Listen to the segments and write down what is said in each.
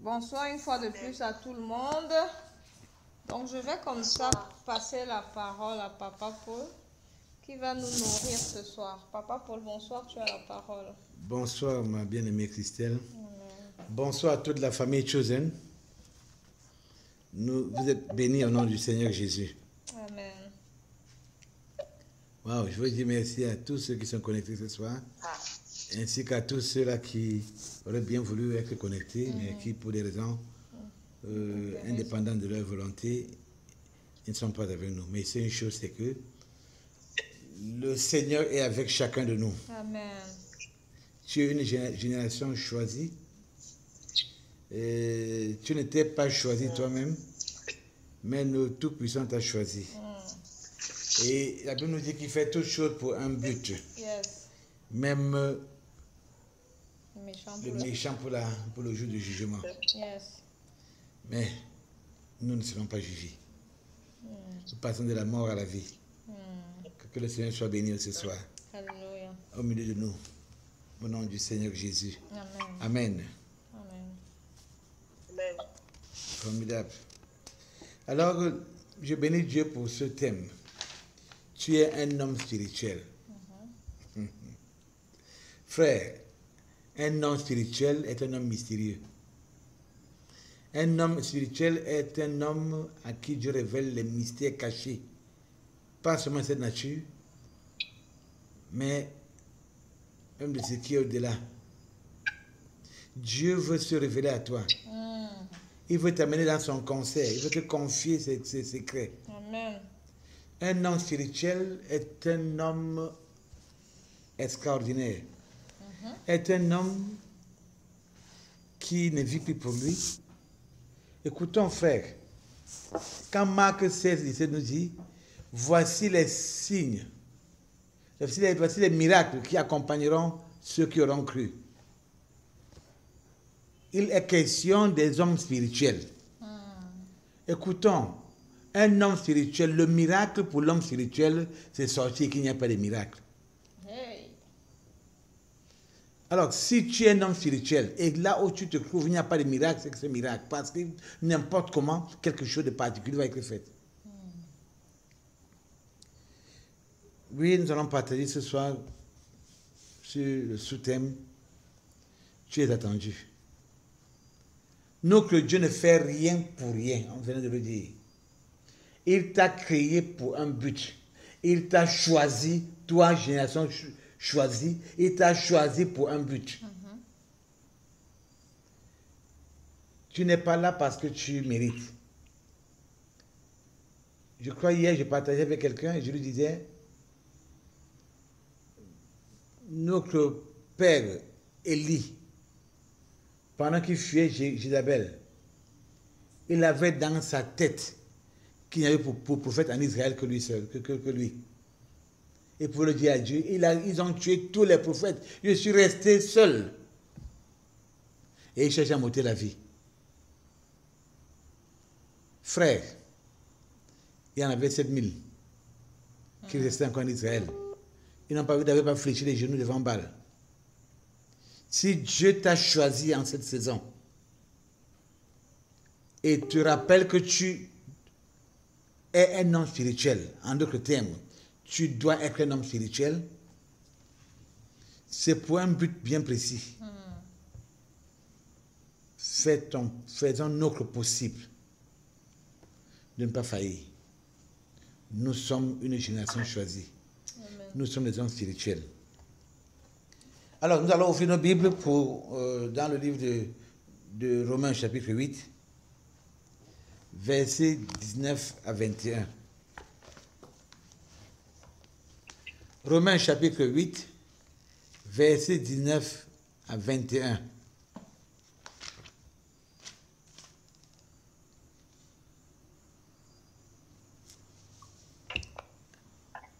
Bonsoir une fois de plus à tout le monde. Donc je vais comme ça passer la parole à Papa Paul qui va nous nourrir ce soir. Papa Paul, bonsoir, tu as la parole. Bonsoir ma bien-aimée Christelle. Amen. Bonsoir à toute la famille Chosen. Vous êtes bénis au nom du Seigneur Jésus. Amen. Wow, je veux dire merci à tous ceux qui sont connectés ce soir, ainsi qu'à tous ceux-là qui auraient bien voulu être connectés, mais qui, pour des raisons indépendantes de leur volonté, ils ne sont pas avec nous. Mais c'est une chose, c'est que le Seigneur est avec chacun de nous. Amen. Tu es une génération choisie. Et tu n'étais pas choisi toi-même, mais le Tout-Puissant t'a choisi. Et la Bible nous dit qu'il fait toutes choses pour un but. Yes. Même Le le méchant pour le jour du jugement. Yes. Mais nous ne serons pas jugés. Nous passons de la mort à la vie. Que le Seigneur soit béni ce soir. Alléluia. Au milieu de nous. Au nom du Seigneur Jésus. Amen. Amen. Amen. Formidable. Alors, je bénis Dieu pour ce thème. Tu es un homme spirituel. Frère, un homme spirituel est un homme mystérieux. Un homme spirituel est un homme à qui Dieu révèle les mystères cachés. Pas seulement cette nature, mais même de ce qui est au-delà. Dieu veut se révéler à toi. Il veut t'amener dans son conseil. Il veut te confier ses secrets. Amen. Un homme spirituel est un homme extraordinaire. Est un homme qui ne vit plus pour lui. Écoutons, frère. Quand Marc 16, 17 nous dit, voici les signes, voici les miracles qui accompagneront ceux qui auront cru. Il est question des hommes spirituels. Écoutons, un homme spirituel, le miracle pour l'homme spirituel, c'est sortir qu'il n'y a pas de miracle. Hey. Alors, si tu es un homme spirituel et là où tu te trouves, il n'y a pas de miracle, c'est que c'est miracle. Parce que n'importe comment, quelque chose de particulier va être fait. Oui, nous allons partager ce soir sur le sous-thème « Tu es attendu ». Notre Dieu ne fait rien pour rien, on vient de le dire. Il t'a créé pour un but. Il t'a choisi, toi, génération choisie, il t'a choisi pour un but. Tu n'es pas là parce que tu mérites. Je crois hier, je partageais avec quelqu'un et je lui disais, notre père Élie, pendant qu'il fuyait Jézabel, il avait dans sa tête qu'il n'y avait pour prophète en Israël que lui seul, que lui. Et pour le dire à Dieu, ils ont tué tous les prophètes. Je suis resté seul. Et il cherche à m'ôter la vie. Frère, il y en avait 7000 qui restaient encore en Israël. Ils n'avaient pas fléchi les genoux devant Baal. Si Dieu t'a choisi en cette saison et te rappelle que tu es un homme spirituel, en d'autres termes, tu dois être un homme spirituel, c'est pour un but bien précis. Faisons notre possible de ne pas faillir. Nous sommes une génération choisie. Amen. Nous sommes des hommes spirituels. Alors, nous allons ouvrir nos Bibles dans le livre de Romains, chapitre 8, versets 19 à 21. Romains, chapitre 8, versets 19 à 21.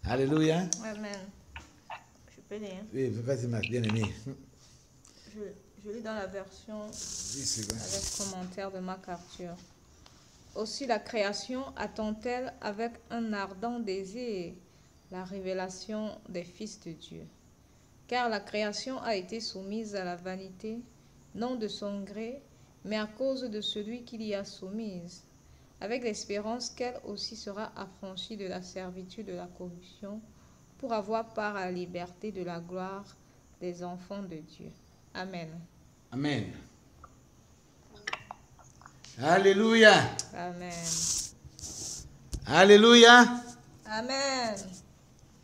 Alléluia. Amen. Je peux lire. Oui, vas-y, ma bien-aimée. Je lis dans la version 10 secondes. avec commentaire de Marc Arthur. Aussi la création attend-elle avec un ardent désir la révélation des fils de Dieu. Car la création a été soumise à la vanité, non de son gré, mais à cause de celui qui l'y a soumise, avec l'espérance qu'elle aussi sera affranchie de la servitude de la corruption, pour avoir part à la liberté de la gloire des enfants de Dieu. Amen. Amen. Alléluia. Amen. Alléluia. Amen.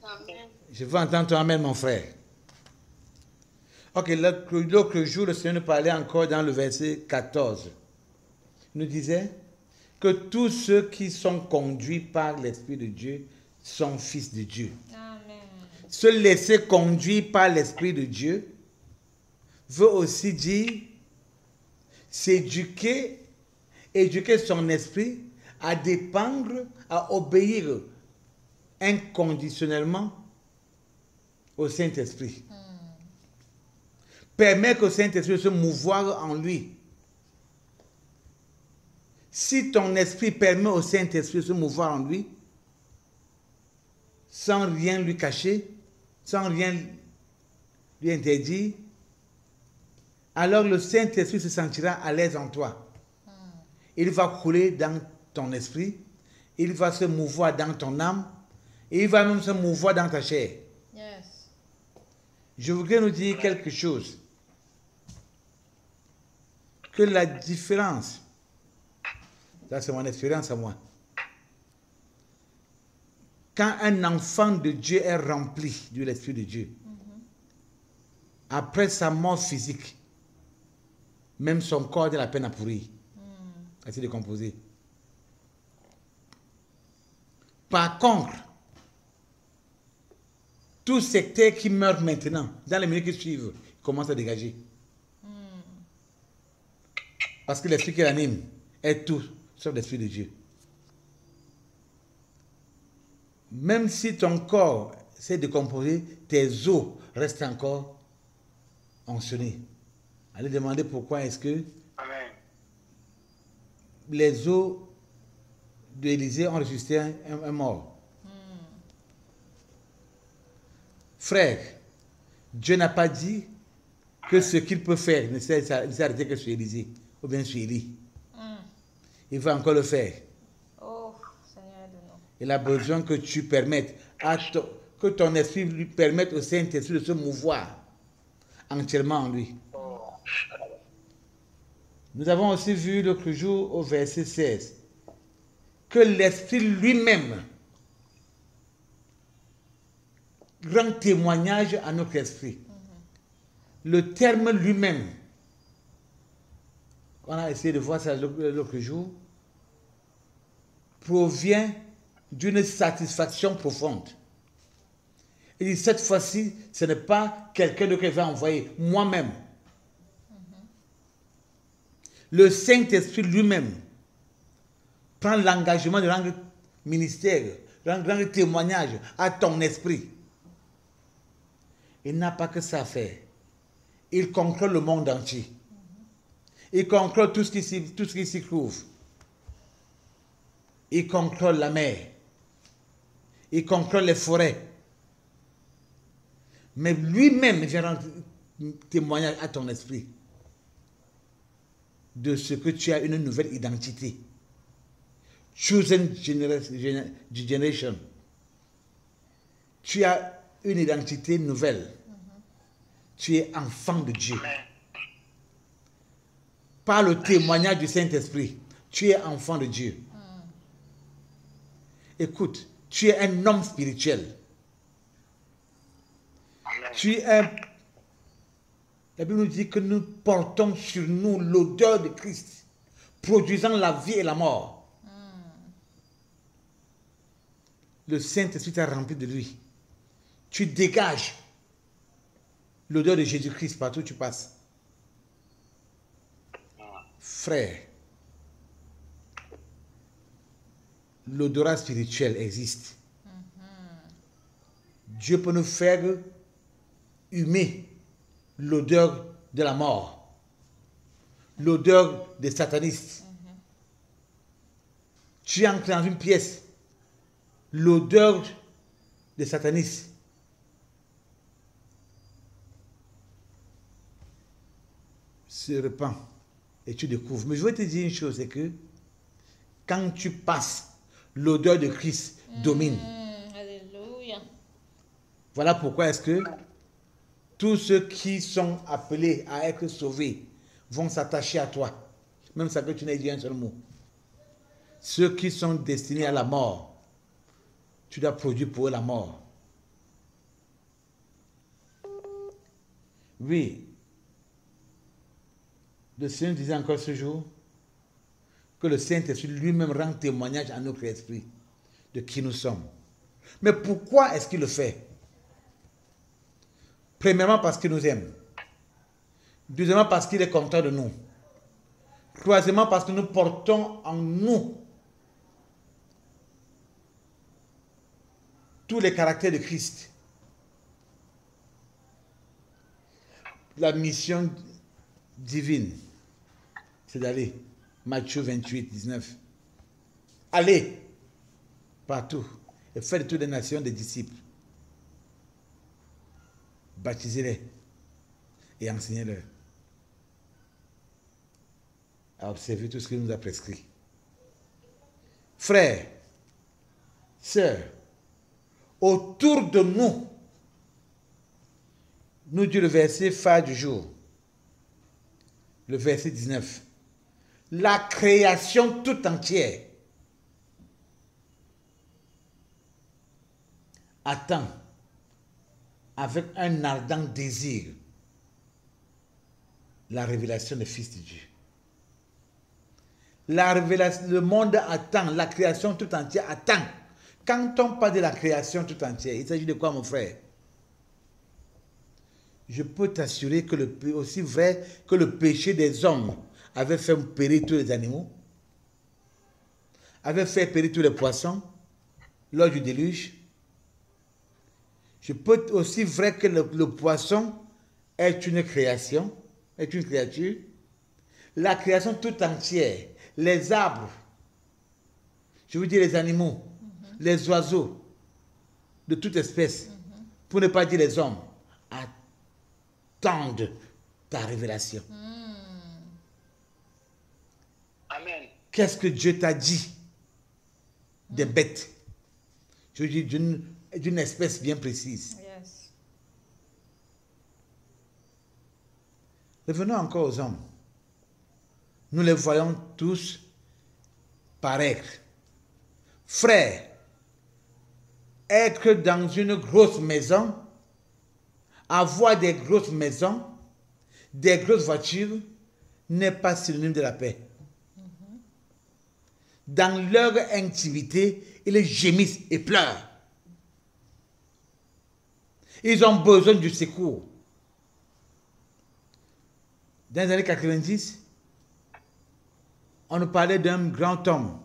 Amen. Je veux entendre ton amen, mon frère. Ok, l'autre jour, le Seigneur nous parlait encore dans le verset 14. Il nous disait que tous ceux qui sont conduits par l'Esprit de Dieu sont fils de Dieu. Amen. Se laisser conduire par l'Esprit de Dieu veut aussi dire s'éduquer, éduquer son esprit à dépendre, à obéir inconditionnellement au Saint-Esprit. Permettre au Saint-Esprit de se mouvoir en lui. Si ton esprit permet au Saint-Esprit de se mouvoir en lui, sans rien lui cacher, sans rien lui interdire, alors le Saint-Esprit se sentira à l'aise en toi. Il va couler dans ton esprit, il va se mouvoir dans ton âme, et il va même se mouvoir dans ta chair. Yes. Je voudrais nous dire quelque chose. Que la différence, ça c'est mon expérience à moi, quand un enfant de Dieu est rempli de l'Esprit de Dieu, après sa mort physique, même son corps a la peine à pourrir, à se décomposer. Par contre, tout secteur qui meurt maintenant, dans les minutes qui suivent, commence à dégager. Parce que l'esprit qui l'anime est tout, sauf l'Esprit de Dieu. Même si ton corps s'est décomposé, tes os restent encore ensonnés. Allez demander pourquoi est-ce que Amen. les os d'Élisée ont ressuscité un mort. Frère, Dieu n'a pas dit que ce qu'il peut faire ne s'est arrêté que sur Élisée ou bien sur Élie. Il va encore le faire. Oh, Seigneur de nous. Il a besoin que tu permettes, que ton esprit lui permette au Saint-Esprit de se mouvoir entièrement en lui. Nous avons aussi vu l'autre jour au verset 16 que l'Esprit lui-même rend témoignage à notre esprit. Le terme lui-même, on a essayé de voir ça l'autre jour, provient d'une satisfaction profonde. Il dit, cette fois-ci, ce n'est pas quelqu'un d'autre qui va envoyer, moi-même. Le Saint-Esprit lui-même prend l'engagement de rendre ministère, rendre témoignage à ton esprit. Il n'a pas que ça à faire. Il contrôle le monde entier. Il contrôle tout ce qui s'y trouve. Il contrôle la mer. Il contrôle les forêts. Mais lui-même vient rendre témoignage à ton esprit de ce que tu as une nouvelle identité. Chosen generation. Tu as une identité nouvelle. Tu es enfant de Dieu. Par le témoignage du Saint-Esprit, tu es enfant de Dieu. Écoute, tu es un homme spirituel. Tu es... La Bible nous dit que nous portons sur nous l'odeur de Christ, produisant la vie et la mort. Le Saint-Esprit t'a rempli de lui. Tu dégages l'odeur de Jésus-Christ partout où tu passes. Frère, l'odorat spirituel existe. Dieu peut nous faire humer l'odeur de la mort, l'odeur des satanistes. Tu entres dans une pièce, l'odeur des satanistes se répand. et tu découvres. Mais je veux te dire une chose, c'est que quand tu passes, l'odeur de Christ domine. Alléluia. Voilà pourquoi est-ce que tous ceux qui sont appelés à être sauvés vont s'attacher à toi, même ça que tu n'aies dit un seul mot. Ceux qui sont destinés à la mort, tu dois produire pour eux la mort. Oui. Le Seigneur disait encore ce jour que le Saint-Esprit lui-même rend témoignage à notre esprit de qui nous sommes. Mais pourquoi est-ce qu'il le fait? Premièrement, parce qu'il nous aime. Deuxièmement, parce qu'il est content de nous. Troisièmement, parce que nous portons en nous tous les caractères de Christ. La mission divine, c'est d'aller. Matthieu 28, 19. Allez partout et faites de toutes les nations des disciples. Baptisez-les et enseignez-leur à observer tout ce qu'il nous a prescrit. Frères, sœurs, autour de nous, nous dit le verset phare du jour, le verset 19. La création tout entière attend avec un ardent désir la révélation du Fils de Dieu. La révélation, le monde attend, la création tout entière attend. Quand on parle de la création tout entière, il s'agit de quoi, mon frère? Je peux t'assurer que aussi vrai que le péché des hommes avait fait périr tous les animaux, avait fait périr tous les poissons lors du déluge. Je peux aussi vrai que le poisson est une création, est une créature. La création tout entière, les arbres, je veux dire les animaux, les oiseaux de toute espèce, pour ne pas dire les hommes, attendent ta révélation. Amen. Qu'est-ce que Dieu t'a dit des bêtes? Je veux dire d'une espèce bien précise. Yes. Revenons encore aux hommes. Nous les voyons tous pareils. Frères, être dans une grosse maison, avoir des grosses maisons, des grosses voitures, n'est pas synonyme de la paix. Dans leur intimité, ils gémissent et pleurent. Ils ont besoin du secours. Dans les années 90, on nous parlait d'un grand homme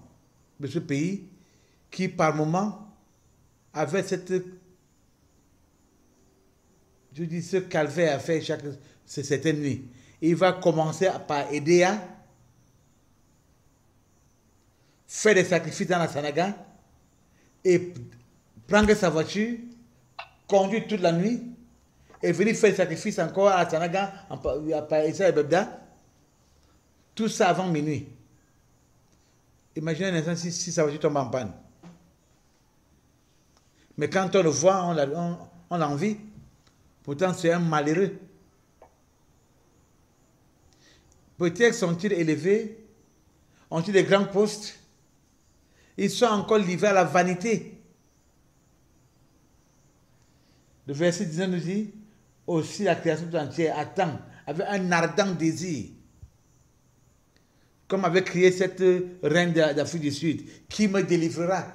de ce pays qui, par moment, avait ce calvaire à faire certaines nuits. Il va commencer par aider à faire des sacrifices dans la Sanaga et prendre sa voiture, conduire toute la nuit et venir faire des sacrifices encore à la Sanaga, à Issa et Bebda. Tout ça avant minuit. Imaginez un instant si sa voiture tombe en panne. Mais quand on le voit, on l'envie. Pourtant, c'est un malheureux. Peut-être sont-ils élevés, ont-ils des grands postes. Ils sont encore livrés à la vanité. Le verset 19 nous dit, aussi la création tout entière attend, avec un ardent désir, comme avait crié cette reine d'Afrique du Sud, qui me délivrera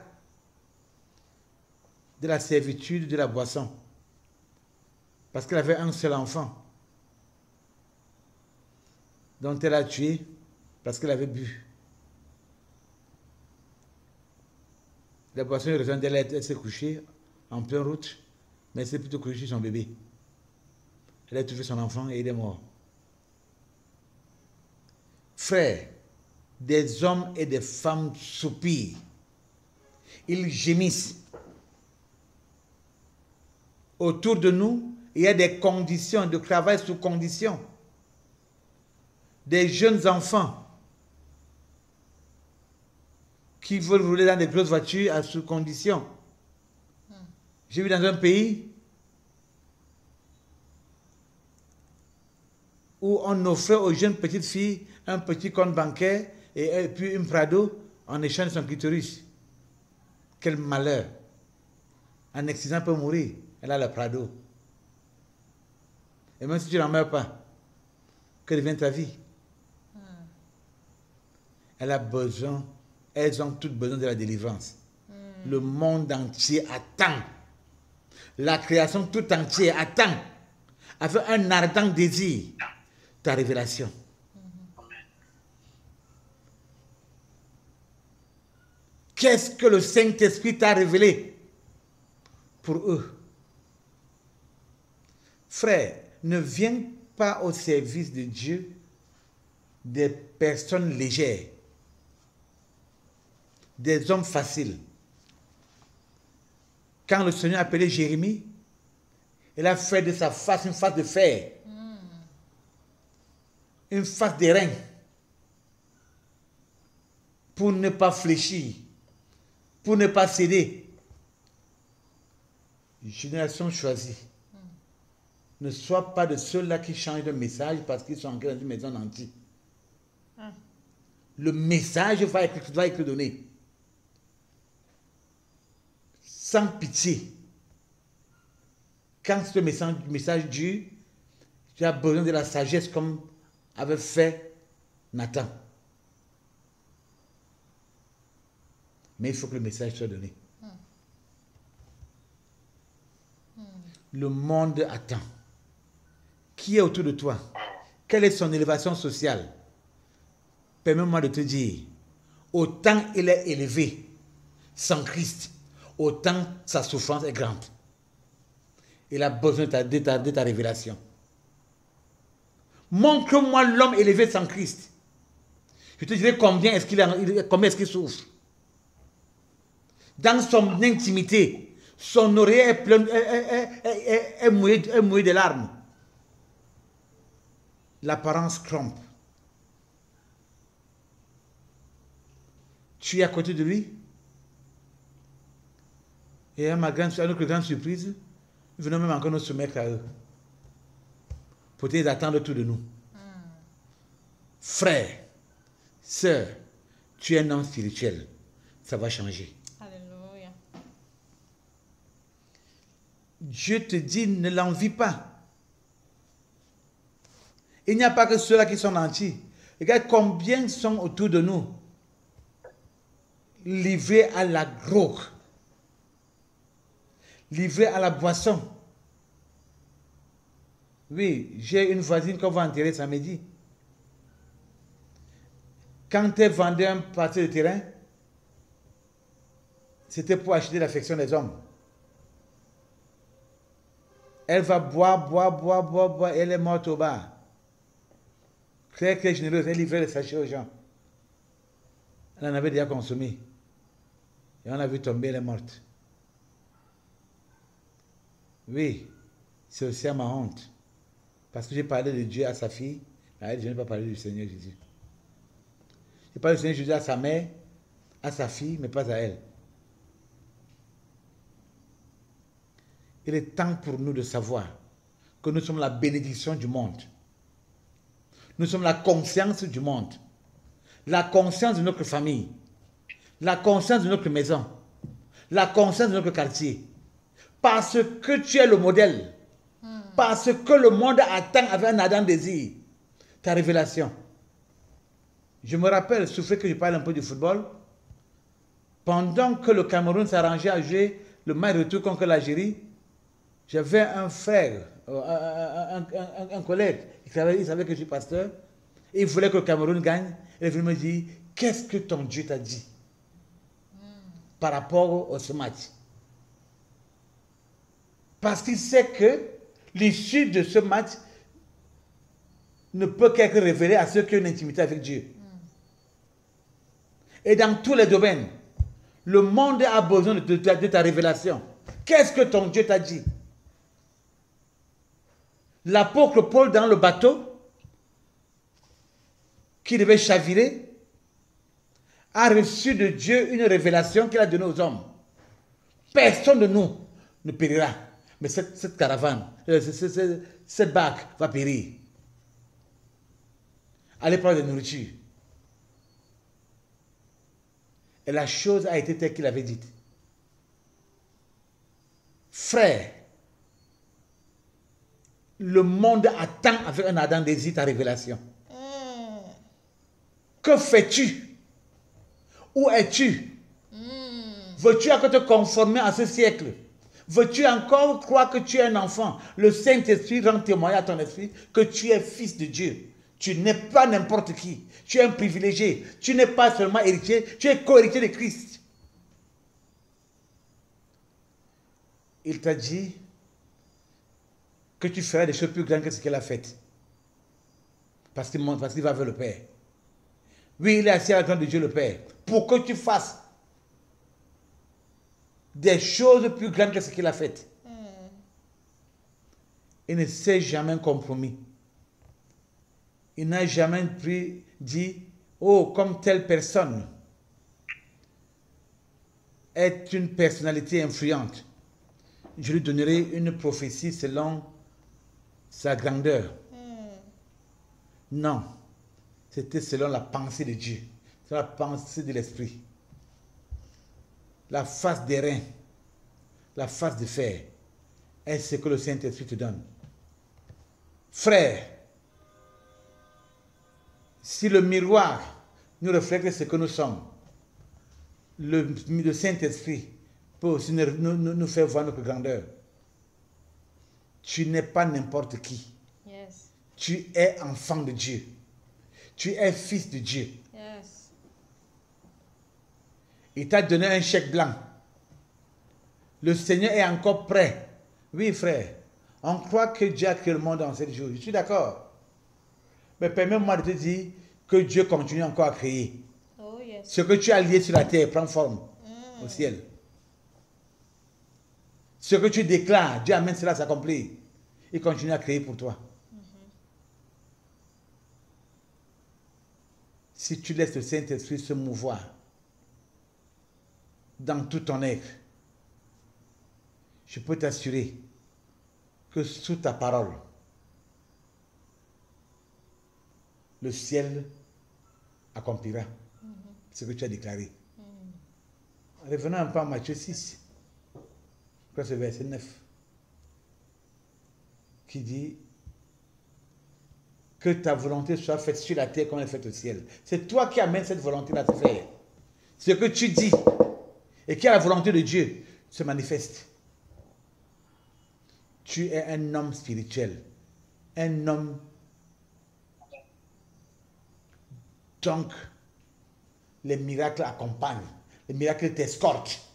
de la servitude de la boisson. Parce qu'elle avait un seul enfant, dont elle a tué parce qu'elle avait bu. La boisson, raison d'elle, elle s'est couchée en pleine route, mais elle s'est plutôt couchée sur son bébé. Elle a tué son enfant et il est mort. Frères, des hommes et des femmes soupirent. Ils gémissent. Autour de nous, il y a des conditions de travail sous conditions. des jeunes enfants qui veulent rouler dans des grosses voitures à sous condition. J'ai vu dans un pays où on offrait aux jeunes petites filles un petit compte bancaire et puis une Prado en échange de son clitoris. Quel malheur! Un accident peut mourir. Elle a le Prado. Et même si tu n'en meurs pas, que devient ta vie? Elle a besoin, elles ont toutes besoin de la délivrance. Le monde entier attend. La création tout entière attend, avec un ardent désir, ta révélation. Qu'est-ce que le Saint-Esprit t'a révélé pour eux? Frère, ne viens pas au service de Dieu des personnes légères, des hommes faciles. Quand le Seigneur a appelé Jérémie, il a fait de sa face une face de fer, une face d'airain, pour ne pas fléchir, pour ne pas céder. Génération choisie. Ne sois pas de ceux-là qui changent de message parce qu'ils sont ancrés dans une maison entière. Le message va être donné. Sans pitié. Quand ce message dure, tu as besoin de la sagesse comme avait fait Nathan. Mais il faut que le message soit donné. Le monde attend. Qui est autour de toi? Quelle est son élévation sociale? Permets-moi de te dire, autant il est élevé sans Christ, autant sa souffrance est grande. Il a besoin de ta révélation. Montre-moi l'homme élevé sans Christ. Je te dirai combien est-ce qu'il souffre. Dans son intimité, son oreille est pleine, est mouillée de larmes. L'apparence trompe. Tu es à côté de lui. Et à notre grande surprise, nous venons même encore nous soumettre à eux. Peut-être attendre tout de nous. Frère, sœur, tu es un homme spirituel. Ça va changer. Alléluia. Dieu te dit, ne l'envie pas. Il n'y a pas que ceux-là qui sont entiers. Regarde combien sont autour de nous, livrés à la drogue, livrés à la boisson. Oui, j'ai une voisine qu'on va enterrer samedi. Quand elle vendait un parti de terrain, c'était pour acheter l'affection des hommes. Elle va boire, et elle est morte au bar. Très généreuse, elle livrait les sachets aux gens. Elle en avait déjà consommé. Et on a vu tomber, elle est morte. Oui, c'est aussi à ma honte. Parce que j'ai parlé de Dieu à sa fille, à elle, je n'ai pas parlé du Seigneur Jésus. J'ai parlé du Seigneur Jésus à sa mère, à sa fille, mais pas à elle. Il est temps pour nous de savoir que nous sommes la bénédiction du monde. Nous sommes la conscience du monde. La conscience de notre famille. La conscience de notre maison. La conscience de notre quartier. Parce que tu es le modèle. Parce que le monde attend avec un ardent désir ta révélation. Je me rappelle, souffrez que je parle un peu du football. Pendant que le Cameroun s'arrangeait à jouer le match retour contre l'Algérie, j'avais un frère, un collègue, il savait que je suis pasteur, et il voulait que le Cameroun gagne. Il est venu me dire, qu'est-ce que ton Dieu t'a dit par rapport à ce match? Parce qu'il sait que l'issue de ce match ne peut qu'être révélée à ceux qui ont une intimité avec Dieu. Et dans tous les domaines, le monde a besoin de ta révélation. Qu'est-ce que ton Dieu t'a dit? L'apôtre Paul dans le bateau, qui devait chavirer, a reçu de Dieu une révélation qu'il a donnée aux hommes. Personne de nous ne périra. Mais cette caravane, cette barque va périr. Allez prendre de la nourriture. Et la chose a été telle qu'il avait dite. Frère, le monde attend avec un ardent désir ta révélation. Que fais-tu? Où es-tu? Veux-tu encore te conformer à ce siècle? Veux-tu encore croire que tu es un enfant? Le Saint-Esprit rend témoignage à ton esprit que tu es fils de Dieu. Tu n'es pas n'importe qui. Tu es un privilégié. Tu n'es pas seulement héritier, tu es co-héritier de Christ. Il t'a dit que tu feras des choses plus grandes que ce qu'elle a fait. Parce qu'il va vers le Père. Oui, il est assis à la droite de Dieu le Père. Pour que tu fasses des choses plus grandes que ce qu'il a fait. Il ne s'est jamais compromis. Il n'a jamais dit, oh, comme telle personne est une personnalité influente, je lui donnerai une prophétie selon sa grandeur. Non, c'était selon la pensée de Dieu, selon la pensée de l'esprit. La face des reins, la face de fer, est ce que le Saint-Esprit te donne. Frère, si le miroir nous reflète ce que nous sommes, le Saint-Esprit peut aussi nous faire voir notre grandeur. Tu n'es pas n'importe qui. Yes. Tu es enfant de Dieu. Tu es fils de Dieu. Yes. Il t'a donné un chèque blanc. Le Seigneur est encore prêt. Oui, frère. On croit que Dieu a créé le monde en 7 jours. Je suis d'accord. Mais permets-moi de te dire que Dieu continue encore à créer. Oh, yes. Ce que tu as lié sur la terre prend forme au ciel. Ce que tu déclares, Dieu amène cela à s'accomplir. Il continue à créer pour toi. Si tu laisses le Saint-Esprit se mouvoir dans tout ton être, je peux t'assurer que sous ta parole, le ciel accomplira ce que tu as déclaré. Revenons un peu à Matthieu 6, c'est verset 9, qui dit que ta volonté soit faite sur la terre comme elle est faite au ciel. C'est toi qui amènes cette volonté-là à te faire. Ce que tu dis et qui a la volonté de Dieu se manifeste. Tu es un homme spirituel, un homme. Donc, les miracles accompagnent, les miracles t'escortent.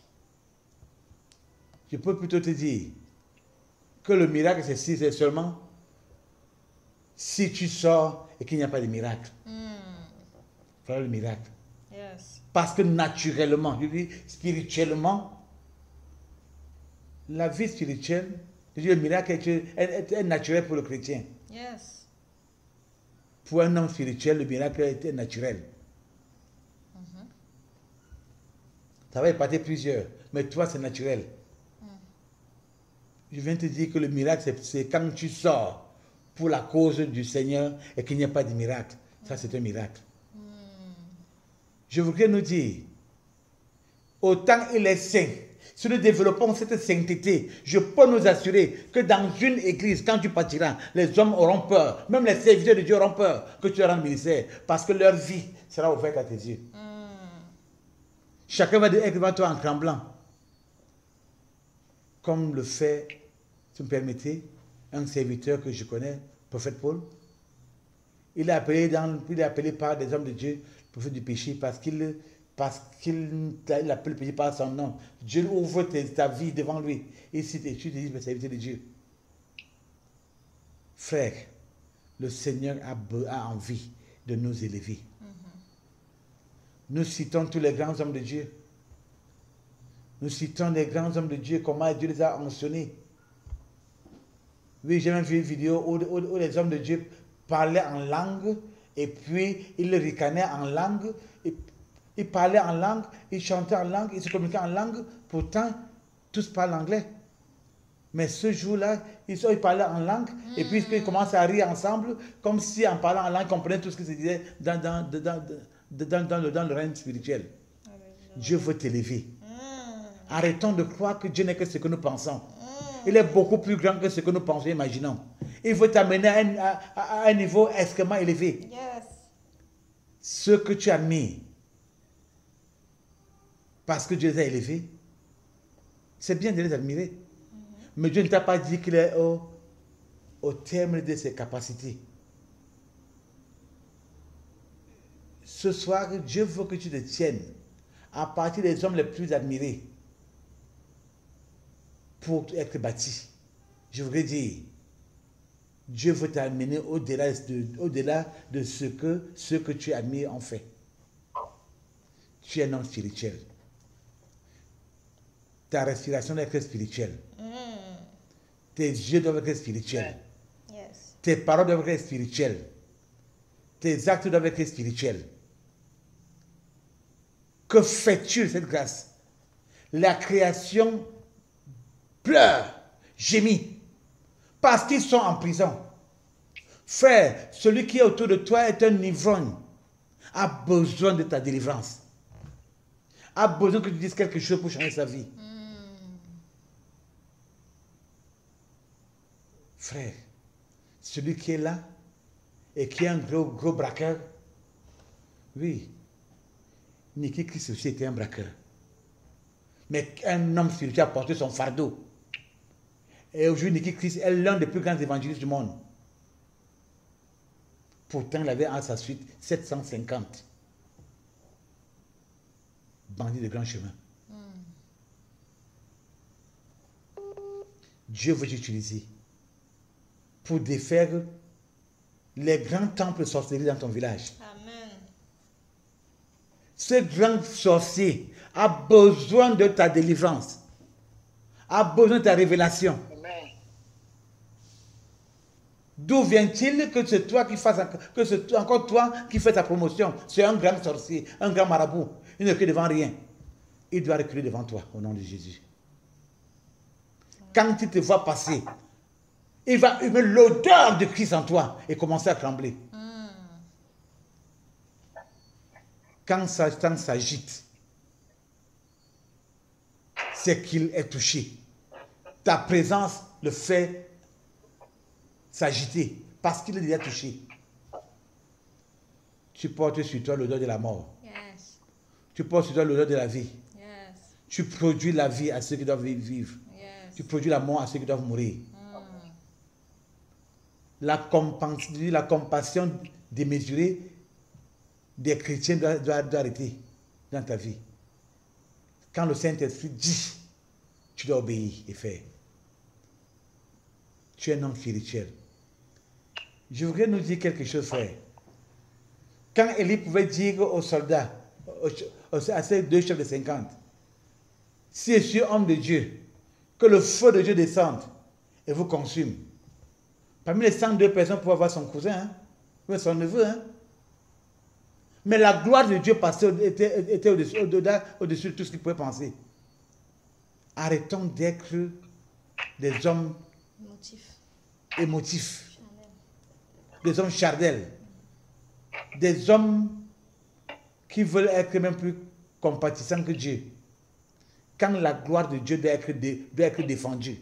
Je peux plutôt te dire que le miracle, c'est seulement si tu sors et qu'il n'y a pas de miracle. Voilà le miracle. Yes. Parce que naturellement, je dis spirituellement, la vie spirituelle, je dis le miracle est naturel pour le chrétien. Yes. Pour un homme spirituel, le miracle est naturel. Ça va y partir plusieurs, mais toi, c'est naturel. Je viens te dire que le miracle, c'est quand tu sors pour la cause du Seigneur et qu'il n'y a pas de miracle. Ça, c'est un miracle. Je voudrais nous dire, autant il est saint, si nous développons cette sainteté, je peux nous assurer que dans une église, quand tu partiras, les hommes auront peur, même les serviteurs de Dieu auront peur que tu leur rendes ministère, parce que leur vie sera ouverte à tes yeux. Chacun va être devant toi en tremblant, comme le fait, si vous me permettez, un serviteur que je connais, prophète Paul. Il est appelé par des hommes de Dieu, prophète du péché, parce qu'il appelle le péché par son nom. Dieu ouvre ta vie devant lui. Et si tu te dis, serviteur de Dieu. Frère, le Seigneur a envie de nous élever. Nous citons tous les grands hommes de Dieu. Nous citons les grands hommes de Dieu, comment Dieu les a mentionnés. Oui, j'ai même vu une vidéo où les hommes de Dieu parlaient en langue Et puis, il ricanait en langue, il parlait en langue, il chantait en langue, il se communiquait en langue. Pourtant, tous parlent anglais. Mais ce jour-là, ils parlaient en langue, et puis ils commencent à rire ensemble, comme si en parlant en langue, ils comprenaient tout ce qui se disait dans le règne spirituel. Dieu veut t'élever. Arrêtons de croire que Dieu n'est que ce que nous pensons. Il est beaucoup plus grand que ce que nous pensons et imaginons. Il veut t'amener à un niveau extrêmement élevé. Yes. Ce que tu admires, parce que Dieu les a élevés, c'est bien de les admirer. Mais Dieu ne t'a pas dit qu'il est au terme de ses capacités. Ce soir, Dieu veut que tu te tiennes à partir des hommes les plus admirés pour être bâti. Je voudrais dire, Dieu veut t'amener au-delà de ce que tu admires en fait. Tu es un homme spirituel. Ta respiration doit être spirituelle. Tes yeux doivent être spirituels. Yes. Tes paroles doivent être spirituelles. Tes actes doivent être spirituels. Que fais-tu de cette grâce? La création pleure, gémit, parce qu'ils sont en prison. Frère, celui qui est autour de toi est un ivrogne, a besoin de ta délivrance, a besoin que tu dises quelque chose pour changer sa vie. Frère, celui qui est là et qui est un gros braqueur, oui, Nicky Christ aussi était un braqueur. Mais un homme spirituel a porté son fardeau. Et aujourd'hui, Nicky Christ est l'un des plus grands évangélistes du monde. Pourtant, il avait à sa suite 750 bandits de grand chemin. Dieu veut t'utiliser pour défaire les grands temples sorcelleries dans ton village. Amen. Ce grand sorcier a besoin de ta délivrance, a besoin de ta révélation. Amen. D'où vient-il que c'est toi qui fasses, que c'est encore toi qui fais ta promotion? C'est un grand sorcier, un grand marabout. Il ne recule devant rien. Il doit reculer devant toi au nom de Jésus. Quand il te voit passer, il va humer l'odeur de Christ en toi et commencer à trembler. Quand Satan s'agite, c'est qu'il est touché. Ta présence le fait s'agiter parce qu'il est déjà touché. Tu portes sur toi l'odeur de la mort. Yes. Tu portes sur toi l'odeur de la vie. Yes. Tu produis la vie à ceux qui doivent vivre. Yes. Tu produis la mort à ceux qui doivent mourir. La compassion démesurée des chrétiens doit arrêter dans ta vie. Quand le Saint-Esprit dit, tu dois obéir et faire. Tu es un homme spirituel. Je voudrais nous dire quelque chose, frère. Quand Élie pouvait dire aux soldats, à ces deux chefs de 50, si je suis homme de Dieu, que le feu de Dieu descende et vous consume. Parmi les 102 personnes pour avoir son cousin, hein, son neveu. Hein. Mais la gloire de Dieu passait, était au-dessus de tout ce qu'il pouvait penser. Arrêtons d'être des hommes émotifs, des hommes charnels, des hommes qui veulent être même plus compatissants que Dieu. Quand la gloire de Dieu doit être défendue,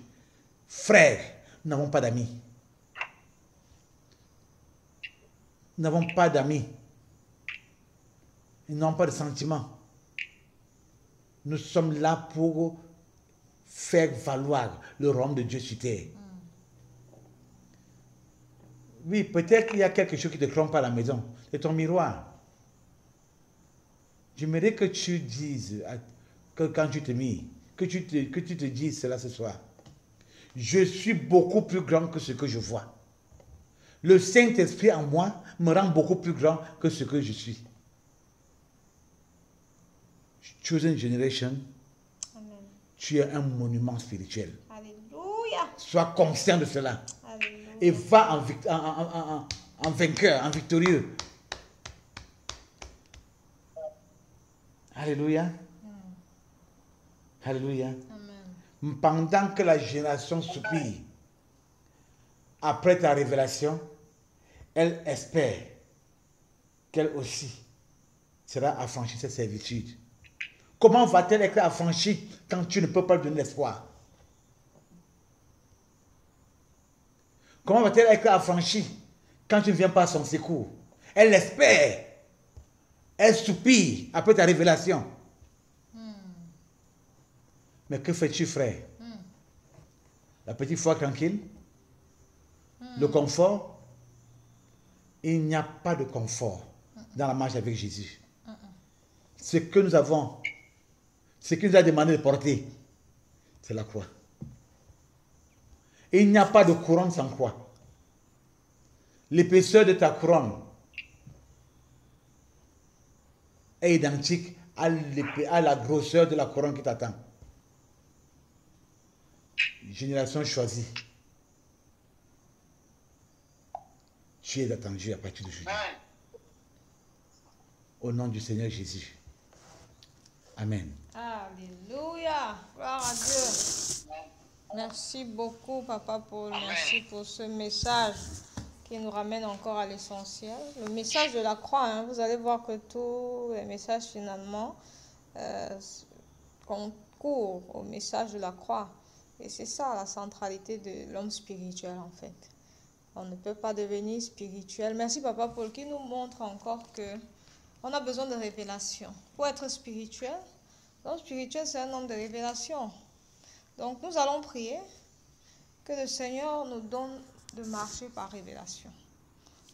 frères, nous n'avons pas d'amis. Nous n'avons pas d'amis. Ils n'ont pas de sentiments. Nous sommes là pour faire valoir le royaume de Dieu sur terre. Oui, peut-être qu'il y a quelque chose qui te trompe à la maison. C'est ton miroir. J'aimerais que tu dises, que quand tu te mis, que tu te dises cela ce soir. Je suis beaucoup plus grand que ce que je vois. Le Saint-Esprit en moi me rend beaucoup plus grand que ce que je suis. Chosen Generation, Amen. tu es un monument spirituel. Alléluia. Sois conscient de cela. Alléluia. Et va en vainqueur, en victorieux. Alléluia. Alléluia. Amen. Pendant que la génération soupire après ta révélation, elle espère qu'elle aussi sera affranchie de cette servitude. Comment va-t-elle être affranchie quand tu ne peux pas lui donner l'espoir? Comment va-t-elle être affranchie quand tu ne viens pas à son secours? Elle espère. Elle soupire après ta révélation. Mais que fais-tu, frère? La petite foi tranquille? Le confort? Il n'y a pas de confort dans la marche avec Jésus. Ce que nous avons, ce qu'il nous a demandé de porter, c'est la croix. Il n'y a pas de couronne sans croix. L'épaisseur de ta couronne est identique à la grosseur de la couronne qui t'attend. Génération choisie. Tu es attendu à partir d'aujourd'hui. Au nom du Seigneur Jésus. Amen. Alléluia. Gloire à Dieu. Merci beaucoup, Papa Paul. Merci pour ce message qui nous ramène encore à l'essentiel. Le message de la croix, hein, vous allez voir que tous les messages finalement concourent au message de la croix. Et c'est ça la centralité de l'homme spirituel en fait. On ne peut pas devenir spirituel. Merci Papa Paul qui nous montre encore que on a besoin de révélation. Pour être spirituel, l'homme spirituel c'est un homme de révélation. Donc nous allons prier que le Seigneur nous donne de marcher par révélation.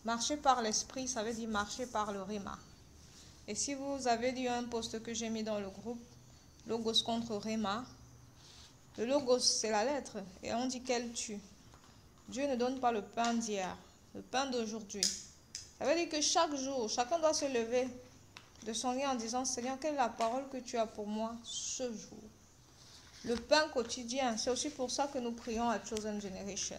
Marcher par l'esprit, ça veut dire marcher par le Réma. Et si vous avez lu un post que j'ai mis dans le groupe, Logos contre Réma, le Logos c'est la lettre et on dit qu'elle tue. Dieu ne donne pas le pain d'hier, le pain d'aujourd'hui. Ça veut dire que chaque jour, chacun doit se lever de son lit en disant, Seigneur, quelle est la parole que tu as pour moi ce jour? Le pain quotidien, c'est aussi pour ça que nous prions à Chosen Generation.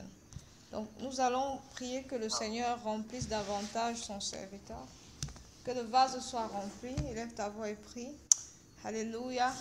Donc nous allons prier que le Seigneur remplisse davantage son serviteur, que le vase soit rempli. Élève ta voix et prie. Alléluia.